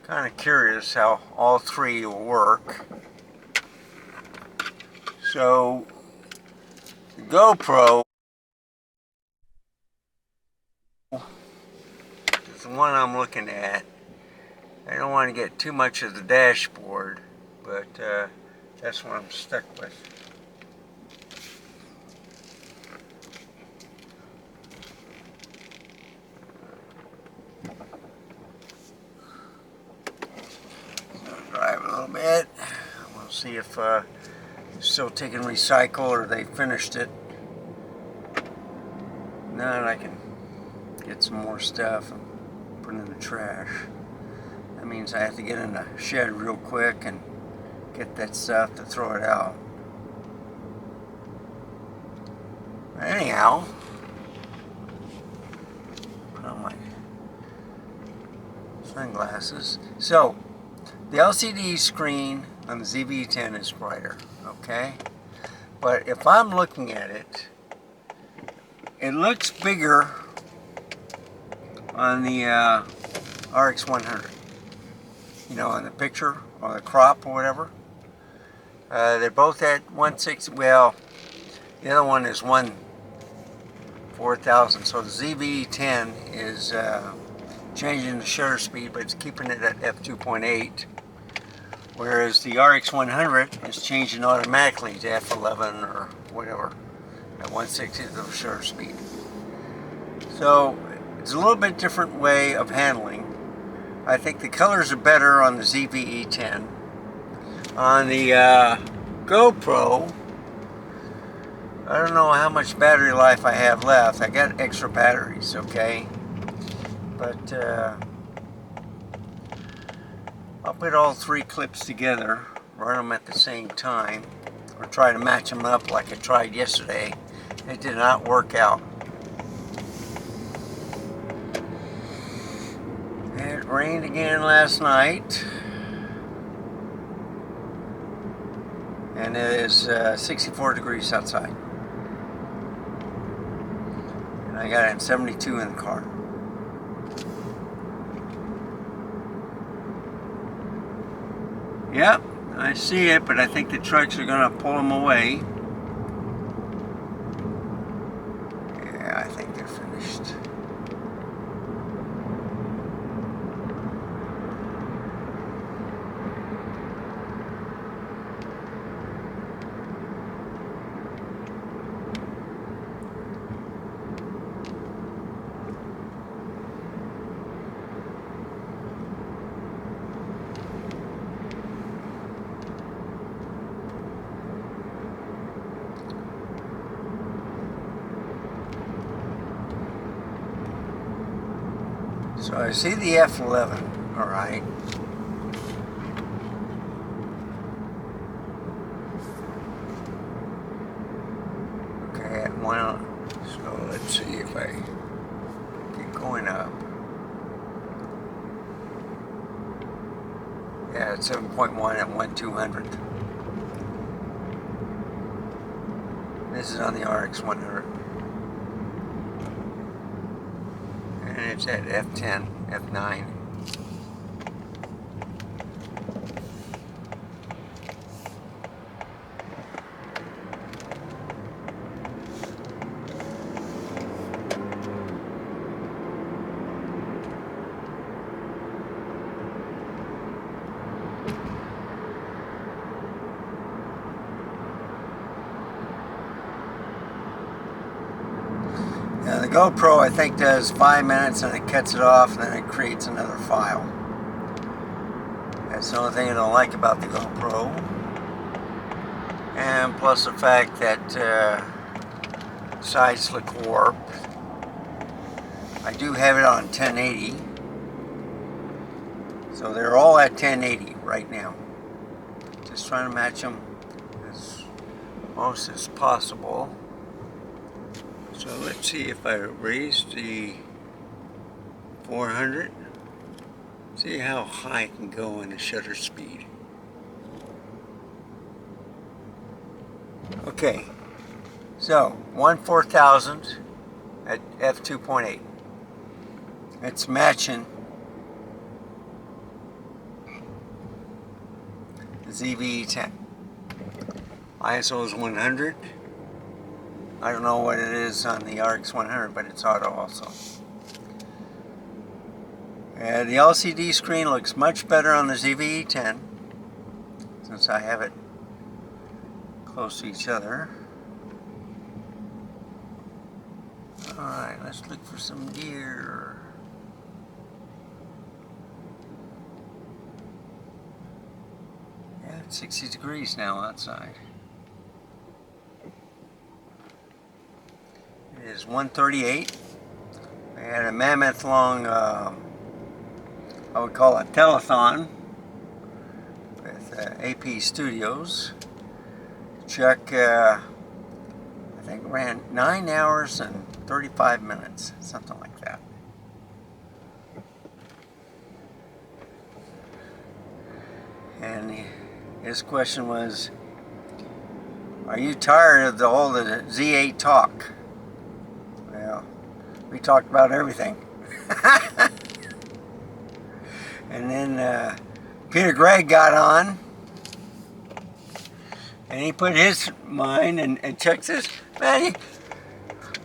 Kind of curious how all three will work. So the GoPro is the one I'm looking at. I don't want to get too much of the dashboard, but that's what I'm stuck with. Drive a little bit. We'll see if it's still taking recycle or they finished it. Now I can get some more stuff and put it in the trash. That means I have to get in the shed real quick and get that stuff to throw it out. But anyhow, put on my sunglasses. So the LCD screen on the E10 is brighter, okay? But if I'm looking at it, it looks bigger on the RX100. You know, in the picture or the crop or whatever. They're both at 160. Well, the other one is 4,000. So the ZV-10 is changing the shutter speed, but it's keeping it at f2.8. Whereas the RX100 is changing automatically to f11 or whatever at 1/60th of shutter speed. So it's a little bit different way of handling. I think the colors are better on the ZV-10. On the GoPro, I don't know how much battery life I have left. I got extra batteries, okay? But I'll put all three clips together, run them at the same time, or try to match them up like I tried yesterday. It did not work out. It rained again last night, and it is 64 degrees outside, and I got it at 72 in the car. Yep, I see it, but I think the trucks are going to pull them away. Yeah, I think they're finished. So I see the F11, all right. Okay, at one, so let's see if I keep going up. Yeah, it's 7.1 at 1/200. This is on the RX100. And it's at F10, F9. Now the GoPro, I think, does 5 minutes and it cuts it off and then it creates another file. That's the only thing I don't like about the GoPro. And plus the fact that side slick warp. I do have it on 1080. So they're all at 1080 right now. Just trying to match them as most as possible. So let's see if I raise the 400. See how high I can go in the shutter speed. Okay, so 1/4000 at f2.8. It's matching ZV-E10. ISO is 100. I don't know what it is on the RX 100, but it's auto also. The LCD screen looks much better on the ZV-E10 since I have it close to each other. Alright, let's look for some deer. Yeah, it's 60 degrees now outside. It is 1:38. I had a mammoth long, I would call it telethon with AP Studios. Chuck, I think ran 9 hours and 35 minutes, something like that. And his question was, are you tired of the whole Z8 talk? Well, we talked about everything. And then Peter Gregg got on, and he put his mind, and Chuck says, man,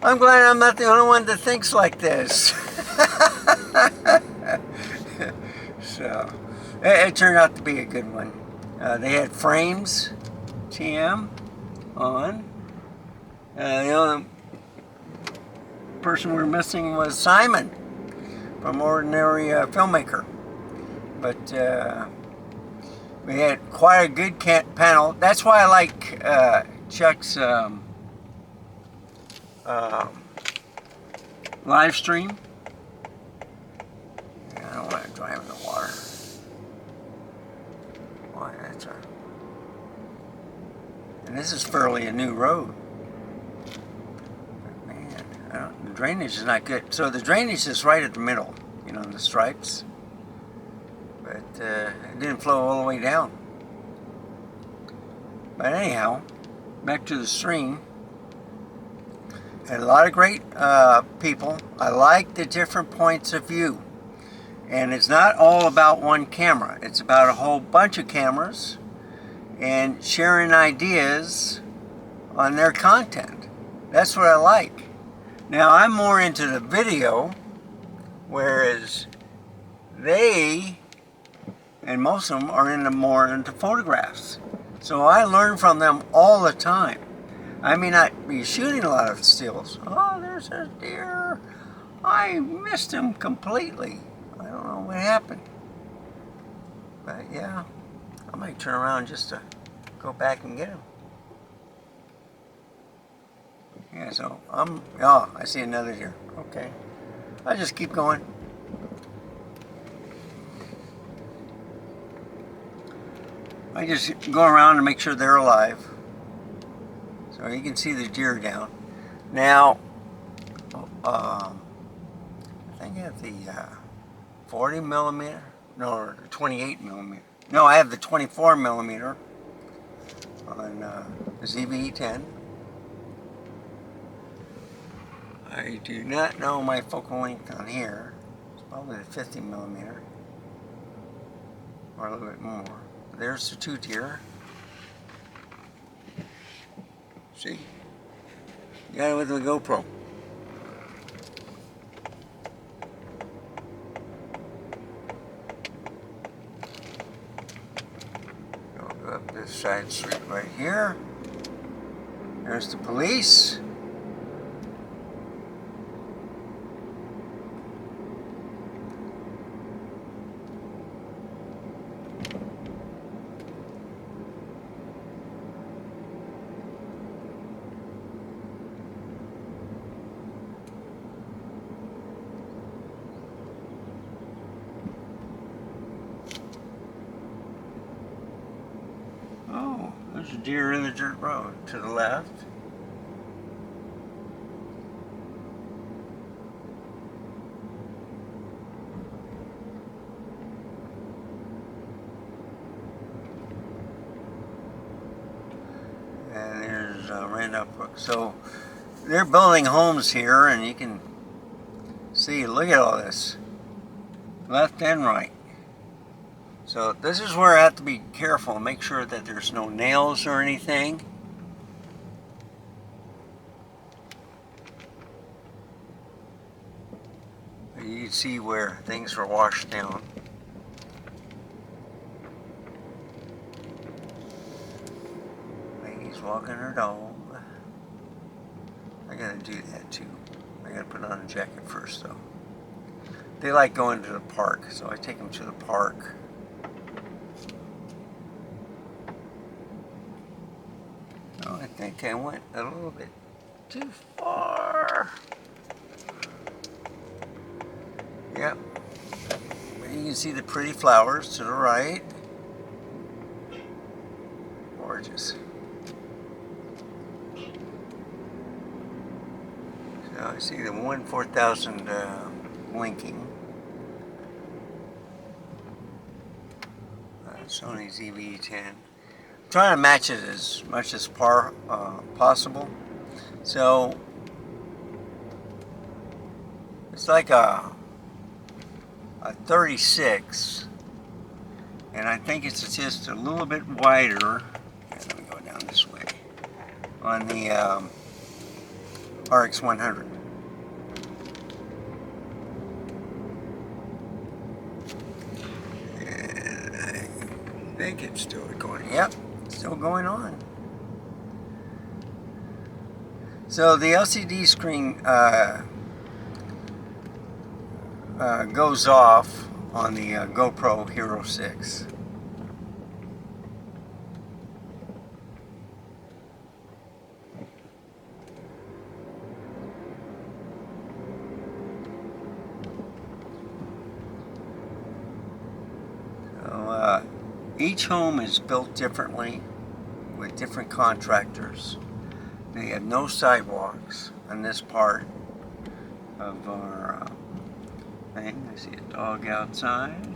I'm glad I'm not the only one that thinks like this. So, it turned out to be a good one. They had Frames TM on. The only person we were missing was Simon from Ordinary Filmmaker. But we had quite a good panel. That's why I like Chuck's live stream. I don't want to drive in the water. Why, that's a... And this is fairly a new road. But man, the drainage is not good. So the drainage is right at the middle, you know, the stripes. But it didn't flow all the way down. But anyhow, back to the stream. Had a lot of great people. I like the different points of view. And it's not all about one camera. It's about a whole bunch of cameras and sharing ideas on their content. That's what I like. Now, I'm more into the video, whereas they, and most of them, are more into photographs. So I learn from them all the time. I may not be shooting a lot of stills. Oh, there's a deer. I missed him completely. I don't know what happened. But yeah, I might turn around just to go back and get him. Yeah, so oh, I see another deer. Okay. I'll just keep going. I just go around and make sure they're alive. So you can see the deer down. Now, I think I have the 40 millimeter, no, 28 millimeter. No, I have the 24 millimeter on the ZV-E10. I do not know my focal length on here. It's probably the 50 millimeter, or a little bit more. There's the two deer. See? You got it with the GoPro. Go up this side street right here. There's the police. There's a deer in the dirt road to the left. And there's Randolph Brook. So they're building homes here, and you can see, look at all this. Left and right. So this is where I have to be careful and make sure that there's no nails or anything. You can see where things are washed down. Lady's walking her dog. I gotta do that too. I gotta put on a jacket first though. They like going to the park, so I take them to the park. Oh, I think I went a little bit too far. Yep. You can see the pretty flowers to the right. Gorgeous. So I see the 1/4000 blinking. Sony's E10. I'm trying to match it as much as possible. So it's like a 36, and I think it's just a little bit wider. Let me go down this way on the RX 100. And I think it's still going. Yep, still going on. So the LCD screen goes off on the GoPro Hero 6. So each home is built differently with different contractors. They have no sidewalks on this part of our thing. I see a dog outside.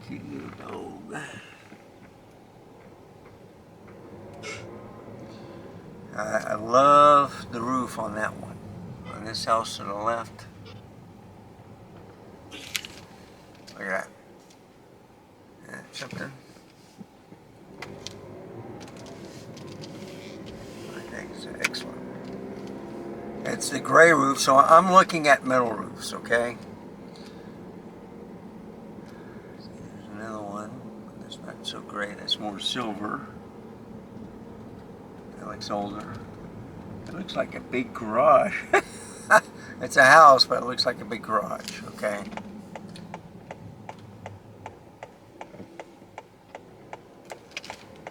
Cute little dog. I love the roof on that one. On this house to the left. Look at that. Something. I think it's excellent. It's the gray roof, so I'm looking at metal roofs, okay? There's another one. That's not so gray, that's more silver. That looks older. It looks like a big garage. It's a house, but it looks like a big garage, okay?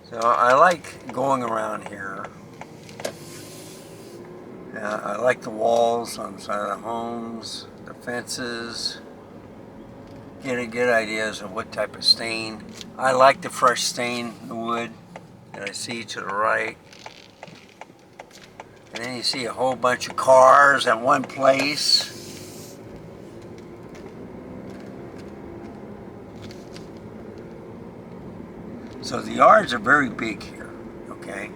So I like going around here. I like the walls on the side of the homes, the fences. Get good ideas of what type of stain. I like the fresh stain in the wood that I see to the right. And then you see a whole bunch of cars at one place. So the yards are very big here, okay?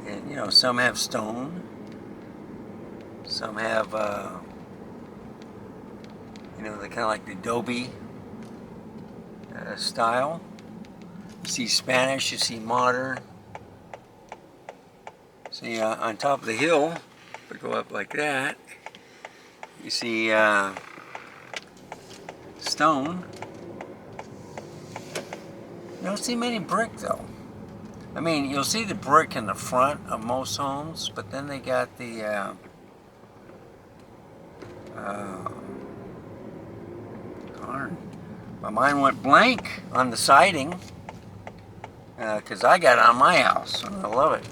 And you know, some have stone, some have, you know, they kind of like the adobe style. You see Spanish, you see modern. See, on top of the hill, if we go up like that, you see stone. You don't see many brick though. I mean, you'll see the brick in the front of most homes, but then they got the darn, my mind went blank on the siding because I got it on my house and I love it.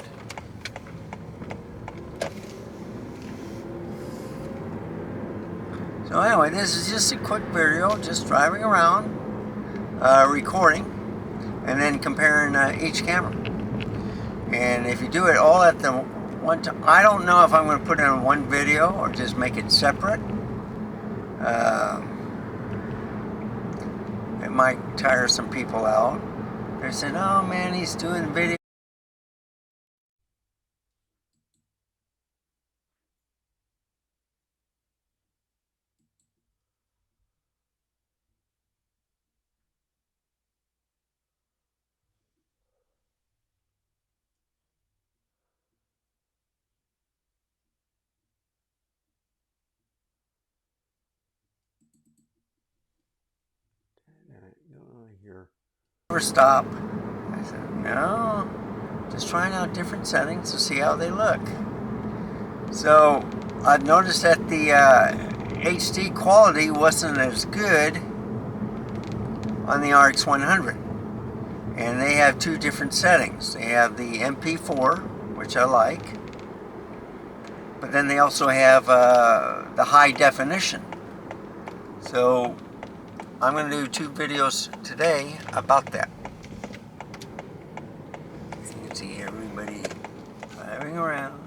So anyway, this is just a quick video, just driving around, recording, and then comparing each camera. And if you do it all at the one time, I don't know if I'm going to put it in one video or just make it separate. It might tire some people out. They're saying, oh man, he's doing video. stop. I said, no, just trying out different settings to see how they look. So I've noticed that the HD quality wasn't as good on the RX 100. And they have two different settings. They have the MP4, which I like, but then they also have the high definition. So I'm going to do 2 videos today about that. You can see everybody driving around.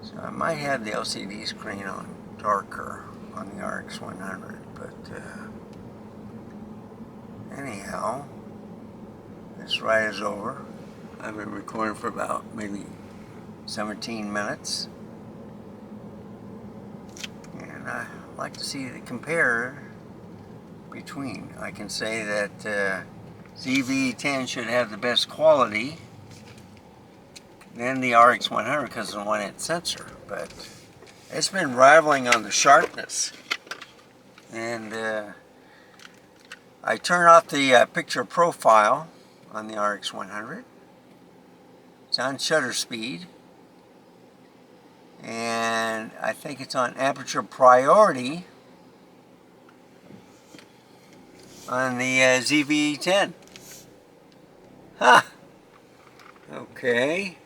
So I might have the LCD screen on darker on the RX 100, but anyhow, this ride is over. I've been recording for about maybe 17 minutes, and I like to see the compare between. I can say that ZV-E10 should have the best quality than the RX 100 because of the 1-inch sensor, but it's been rivaling on the sharpness. And I turn off the picture profile on the RX 100. It's on shutter speed, and I think it's on aperture priority on the ZV-E10. Huh. Okay.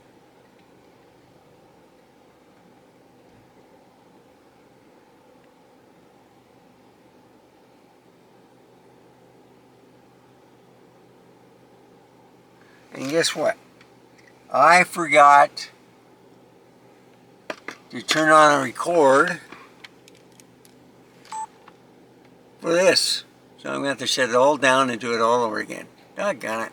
And guess what? I forgot to turn on a record for this. So I'm going to have to shut it all down and do it all over again. Doggone it.